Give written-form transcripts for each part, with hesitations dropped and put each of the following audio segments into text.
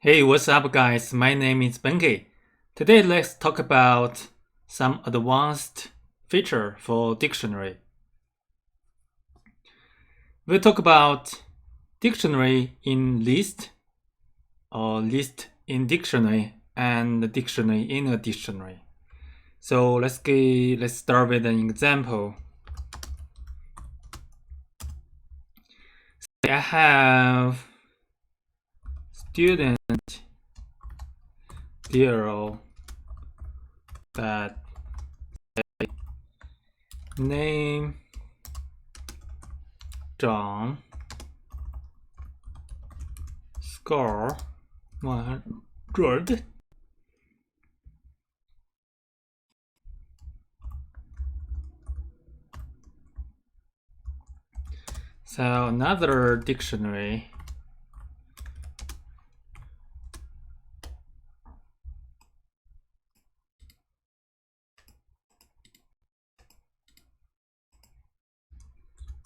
Hey, what's up guys? My name is Benke. Today let's talk about some advanced feature for dictionary. We'll talk about dictionary in list or list in dictionary and dictionary in a dictionary. So let's start with an example. I have student 0 that name John, score 100. So another dictionary.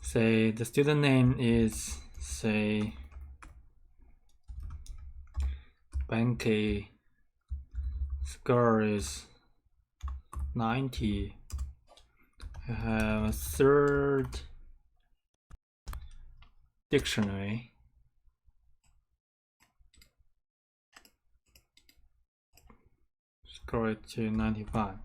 Say the student name is, say, Benke, score is 90. I have a third dictionary. Score it to 95.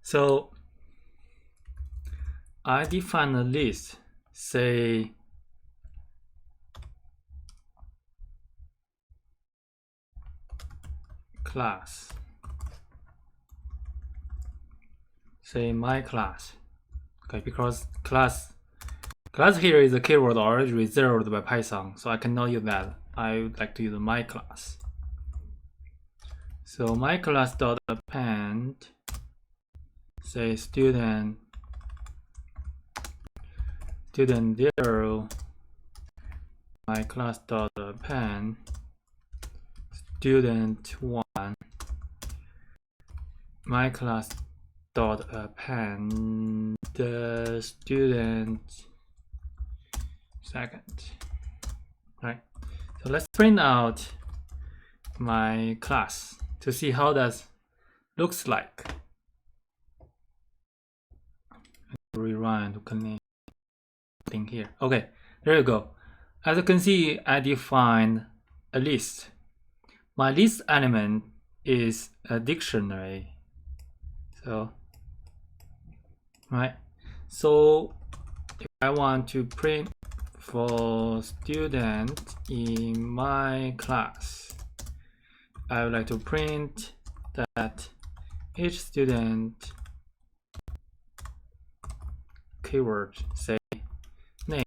So I define a list, say class, say my class. Okay, because class here is a keyword already reserved by Python, so I cannot use that. I would like to use my class. So my class dot append, say student 0, my class dot append student 1, my class dot append the student second. Right, so let's print out my class to see how that looks like. Rerun to connect thing here. Okay, there you go. As you can see, I defined a list. My list element is a dictionary. So, right. So if I want to print for student in my class, I would like to print that each student keyword, say name.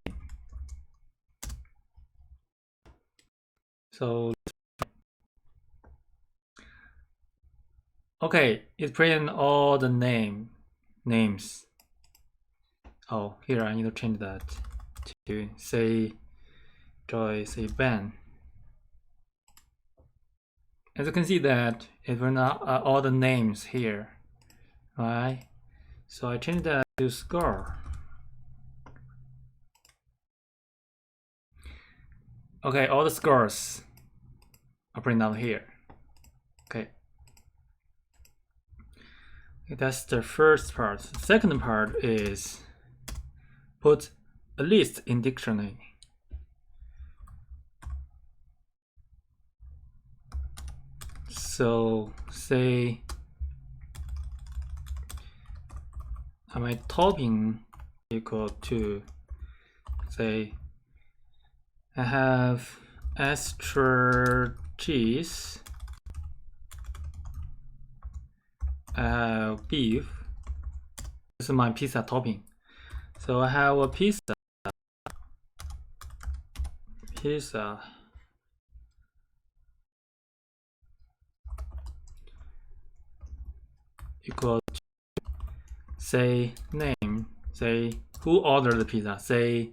So okay, it print all the names. Oh, here I need to change that to say Joy, say Ben. As you can see that it print out all the names here, right? So I change that to score. Okay, all the scores are printed out here. Okay, that's the first part. The second part is put a list in dictionary. So say my topping equal to, say, I have extra cheese, I have beef. This is my pizza topping. So I have a pizza equal to, say, name, say who ordered the pizza, say,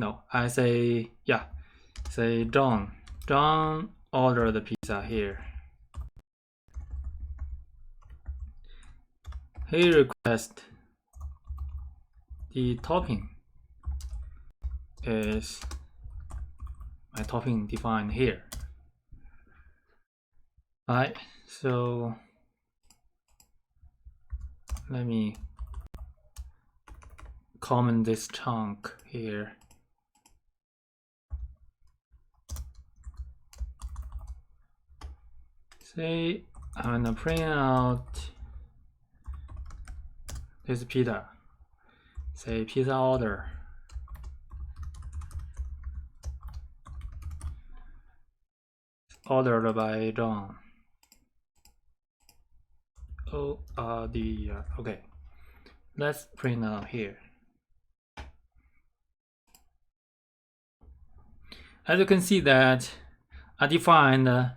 no, I say, yeah, say John ordered the pizza here. He requests the topping is my topping defined here. Alright, so let me comment this chunk here. Say I'm gonna print out this pizza. Say pizza order. Ordered by John. Okay. Let's print out here. As you can see that I defined a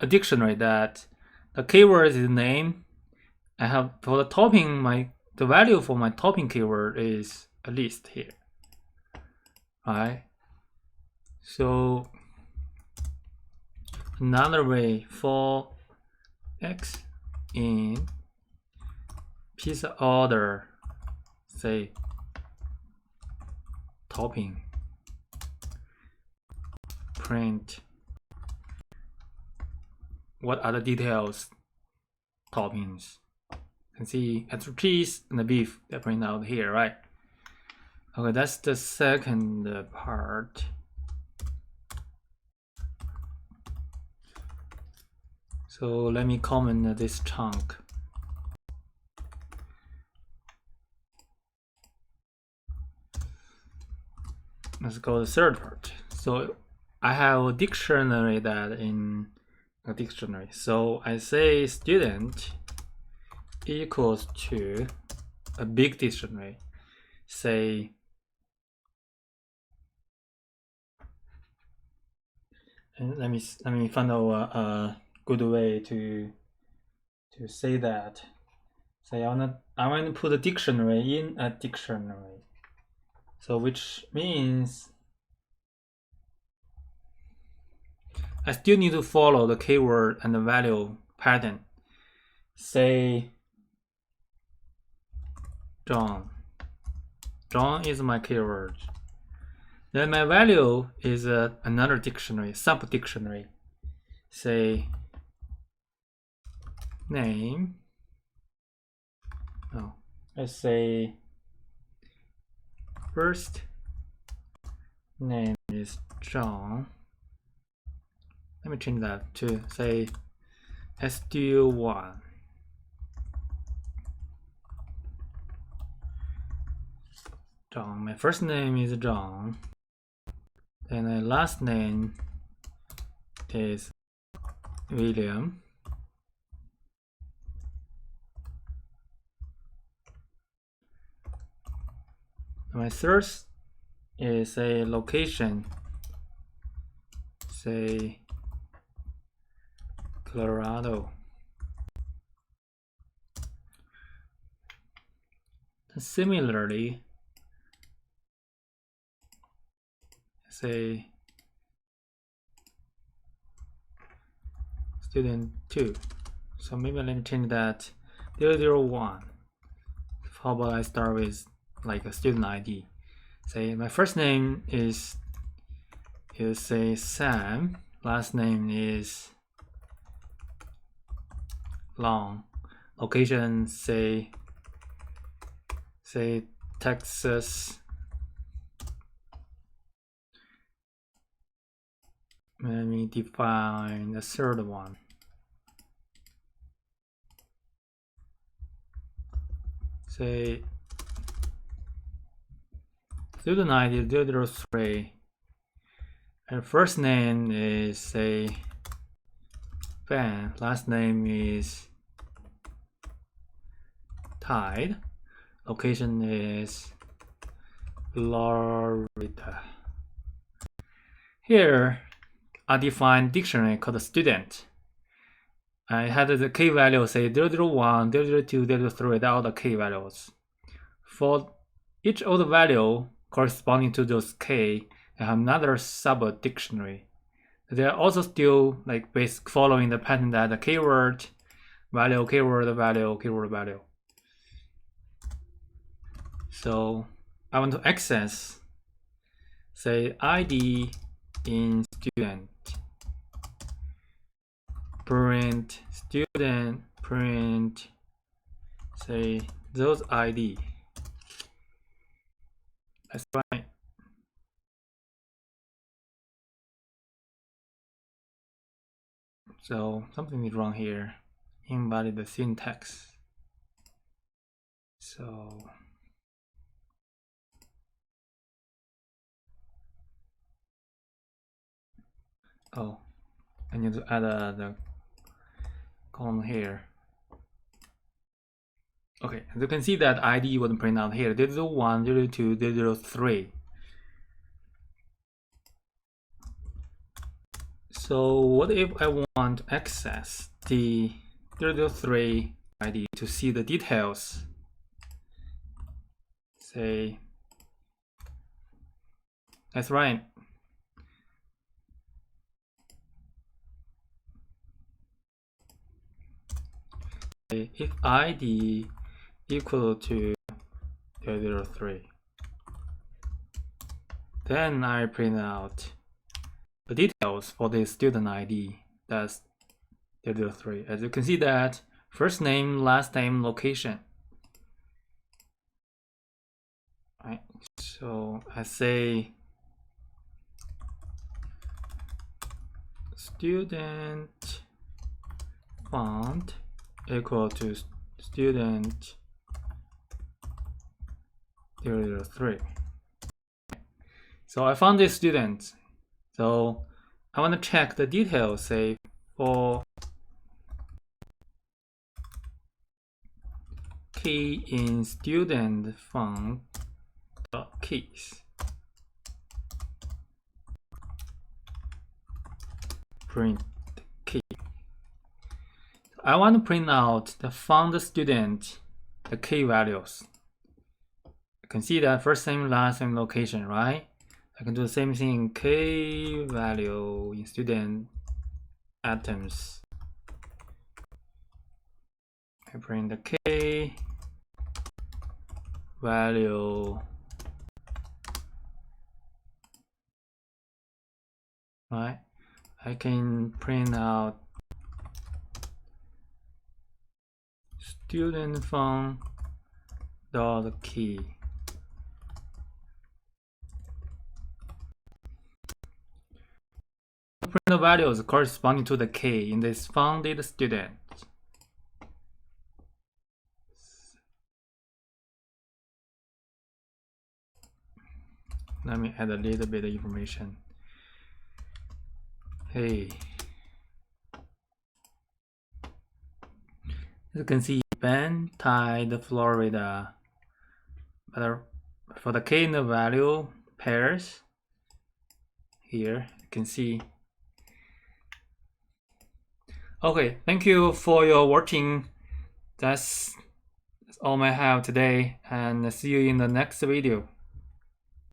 dictionary that the keyword is name. I have for the topping the value for my topping keyword is a list here. Alright. So another way for X in pizza order, say topping, print what are the details toppings. You can see extra cheese and the beef that print out here, right? Okay, that's the second part. So let me comment this chunk. Let's go to the third part. So I have a dictionary that in a dictionary. So I say student equals to a big dictionary. Say and let me find out a good way to say that. Say I want to put a dictionary in a dictionary. So which means I still need to follow the keyword and the value pattern. Say John. John is my keyword. Then my value is another dictionary, sub-dictionary. Say name. No, let's say first name is John. Let me change that to say STU1. John. My first name is John. Then my last name is William. My third is a location. Say Colorado. Similarly, say student 2. So maybe let me change that 001. How about I start with like a student ID? Say my first name is say Sam. Last name is Long. Location say Texas. Let me define the third one. Say student ID 003. And first name is say Ben. Last name is Tide. Location is Florida. Here, I define dictionary called student. I had the key value say 001, 002, 003, that are the key values. For each of the value corresponding to those key, I have another sub dictionary. They are also still like basic following the pattern that the keyword, value, keyword, value, keyword, value. So I want to access, say, ID in student, print student, print, say, those ID. That's right. So something is wrong here. Invalid the syntax. So I need to add the column here. Okay, as you can see that ID wasn't printed out here. 001, 002, 003. So what if I want to access the 003 ID to see the details? Say, that's right. If ID equal to 003, then I print out the details for the student ID. That's 003. As you can see that first name, last name, location. Right. So I say student font equal to student 003. So I found this student. So I want to check the details, say for key in student font keys. Print key. I want to print out the font student, the key values. You can see that first name, last name, location, right? I can do the same thing in key value in student items. I print the key value, right? I can print out student font dot key. Print the values corresponding to the key in this founded student. Let me add a little bit of information. Hey, as you can see, Ben tied Florida. But for the k in the value pairs, here you can see. Okay, thank you for your watching. That's all I have today, and see you in the next video.